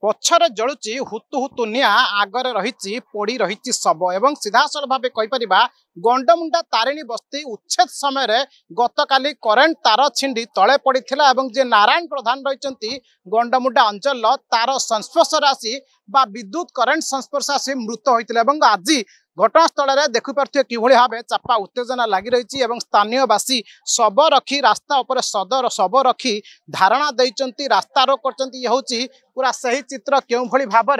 पछरे जलुची हुतु हुतु निया आगरे रही पोड़ी रही शब एवं सीधासल भाव कहीपर गंडमुंडा तारिणी बस्ती उच्छेद समय गतकाली करेन्ट तार छिंडी तले पड़ा जे नारायण प्रधान रही गंडमुंडा अंचल तार संस्पर्श आसी विद्युत करेन्ट संस्पर्श आसी मृत होता आज घटनास्थल में देखिपे कि भाव चापा उत्तेजना लगी रही स्थानीयवासी शब रखी रास्ता उपर सदर शब रखी धारणा देइचंती रास्ता रोक कर पूरा सही चित्र क्यों भली भाव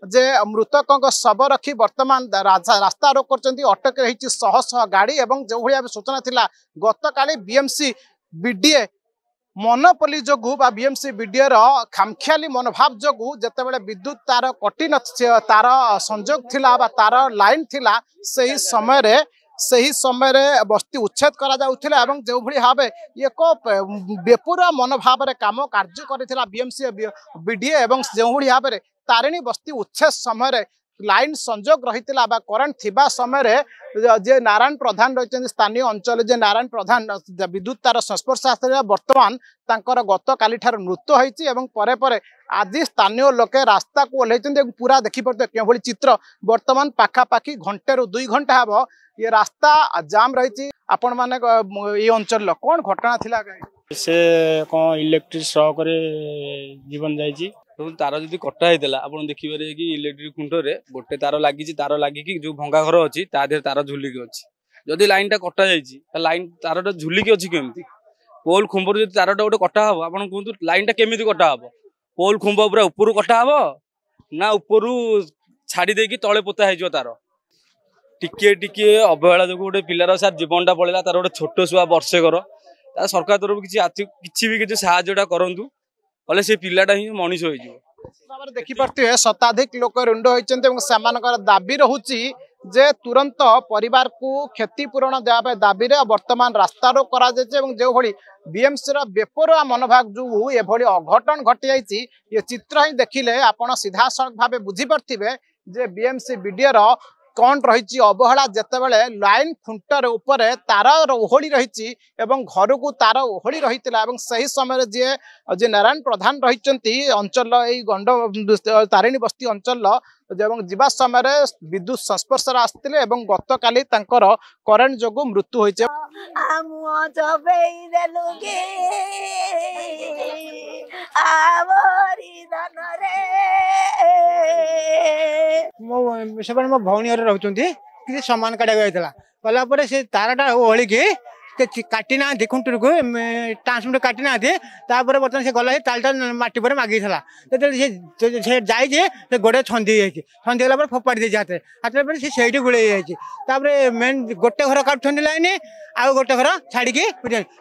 जे मृतकों शब रखी वर्तमान रास्ता रोक कर अटक रही शह शह गाड़ी और जो भाई सूचना थिला गतकाली बीएमसी बीडीए मनोपली जोगु बा बीएमसी बीडीए खामखियाली मनोभाव जोगु जेतेबेले विद्युत तार कटि न तार संजोग थिला बा तार लाइन थिला सही समय रे बस्ती उच्छेद करा जाउथिला एवं जो भली भाव एक बेपुरा मनोभाव रे काम कार्य करिथिला बीएमसी बीडीए एवं जो भली भाव तारिणी बस्ती उच्छेद समय लाइन संजोग रही करेन्ट थिबा समय जे नारायण प्रधान रही स्थानीय अंचल जे नारायण प्रधान विद्युत तार संस्पर्श आसला वर्तमान तांकर गत काली ठार मृत्यु होईची एवं परे परे आज स्थानीय लोके रास्ता को ओह्लैचंदी पूरा देखि पड़ते क्यों भली चित्र वर्तमान पाखापाखि घंटे रु 2 घंटा हबो ये रास्ता जाम रही आपण माने ये अंचल कौन घटना थिला से कौन इलेक्ट्रिक शॉक रे जीवन जाइची तार जब कटा होता आप देखिए कि इलेक्ट्रिक खुंटे गोटे तार लगी जो भंगा घर अच्छी तार झुलिकी अच्छी जदि लाइन टा कटा जाइए लाइन तार झुलिकी अच्छी केमती पोल खुंबर जो तार गोटे कटा हम आप कहतु लाइन टा केमी कटा हम पोल खुंब पूरा ऊपर कटा हम ना ऊपर छाड़ी देकी तले पोता हो तार टिके टिके अवहेला जो गोटे पिलार सार जीवनटा पड़ेगा तार गोटे छोट छुआ वर्षेकर सरकार तरफ किसी भी किसी साहाय्यटा करूँ कले से पिलाटा ही मनीष हो देखिपे शताधिक लोक रुंड होती दाबी रोचे जे तुरंत परिवार को क्षतिपूरण देवाई दाबी वर्तमान रास्ता रोक करा जो भली बीएमसी बेपरुआ मनोभाव जो ये अघटन घटी जाइए ये चित्र ही देखिले आपण सीधा सड़क भाव बुझीपारे जे बीएमसी बीडीए कौन रही अवहेला जितेबाला लाइन खुंटर उपर तार ओहली रही घर को तार ओहली रही सही समय जे नारायण प्रधान रही अंचल गंड तारिणी बस्ती अंचल जीवा समय विद्युत संस्पर्श आसते गत काली करेन्ट जो मृत्यु होती मो भौणी रोचे किसी सामान काटा गला से तारटा ओहलिकी काटी ना खुंटूर को ट्रांसमिटर काटी ना बर्तमान से गला तालटा माटी पर मागिला से जाइए गोड़े छंदी छंदी गला फोपाड़ी दे हाथ हाथ से गुड़े मेन गोटे घर काटुंट लाइन आउ गोटे घर छाड़ी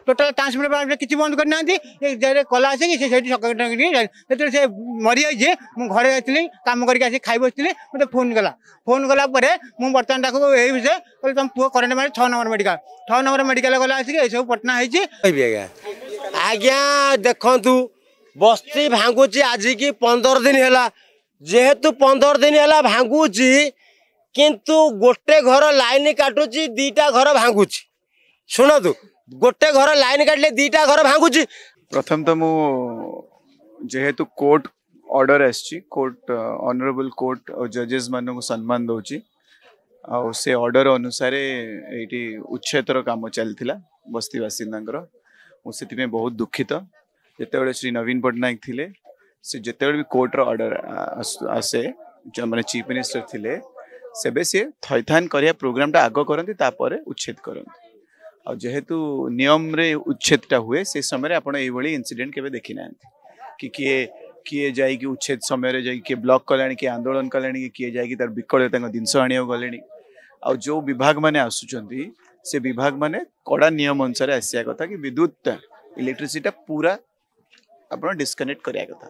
टोटाल ट्रांसमिटर किसी बंद करना कला आसिक से मरी जाइए मुझे घरे जाइए कम करके खाई बसती मतलब फोन गला मुझे बर्तमान ताको यही विषय कहते तुम पुओ करेन्ट मारे 6 नंबर मेडिकल 6 नंबर मेडिकल गला आसिक सब पटना आज्ञा देखु बस्ती भांगुची आज की 15 दिन है जेहेतु 15 दिन है भांगुची किंतु गोटे घर लाइन काटुची 2टा घर भांगुची शुणु गोटे घर लाइन काटले 2टा घर भांगुची प्रथम तो मु जेहेतु कोर्ट ऑर्डर आसी कोर्ट ऑनरेबल कोर्ट और जजेस मान को सम्मान दौची आ से ऑर्डर अनुसार ये उच्छेदर काम चलता बस्ती बासिंदा मुझे बहुत दुखित जिते श्री नवीन पट्टनायक थे से जिते भी कोर्टर ऑर्डर आसे जो मैंने चीफ मिनिस्टर थे सेबे सी थैथान करिया प्रोग्रामटा आग करते उच्छेद करते आ जेहेतु नियम रे उच्छेदटा हुए से समय आपण ये इनसीडेंट केबे देखि ना कि किए जाई कि उच्छेद समय जाई कि ब्लॉक कलाणी कि आंदोलन कलाणी कि किए जाई कि तार विकल जिनस आनिया गले आ जो विभाग माने आसुचंती से विभाग माने कड़ा नियम अनुसार आसिया कथा कि विद्युत इलेक्ट्रिसिटी पूरा आपण डिस्कनेक्ट करिया कथा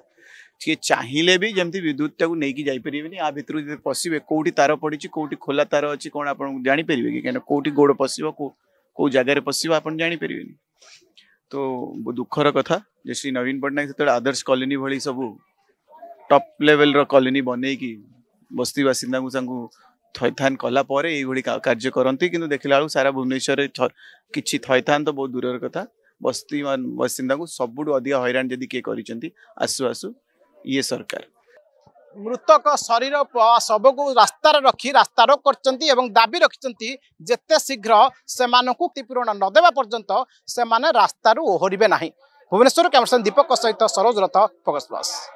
सी चाहिए भी जमी विद्युत टाक नहीं जापरेनि आ भितर पशे कौटी तार पड़ी कौटी खोला तार अच्छी कौन आप जापर कि कहीं कौटी गोड़ पशो कौ जगार पशो आप जापरेनि तो दुखर कथा जे श्री नवीन पट्टनायक से आदर्श कॉलोनी भली सब टॉप लेवल कॉलोनी बनई कि बस्ती बासिंदा को थैथान कलापर ये कार्य करती कि देखला बेलू सारा भुवनेश्वर किसी थैथान तो बहुत दूर कथा बस्ती बासिंदा को सबुठ अधिक हैरान जदि किए कर आसु आसु ये सरकार मृतक शरीर शव को रास्तार रखी रास्ता रोक करचंती एवं दाबी रखिचंती जेते शीघ्र सेमानकु क्षतिपूरण न देवा पर्यंत सेमाने रास्तारू ओहरिबे नाही। भुवनेश्वर कैमरा दीपक सहित सरोज रथ फोकस प्लस।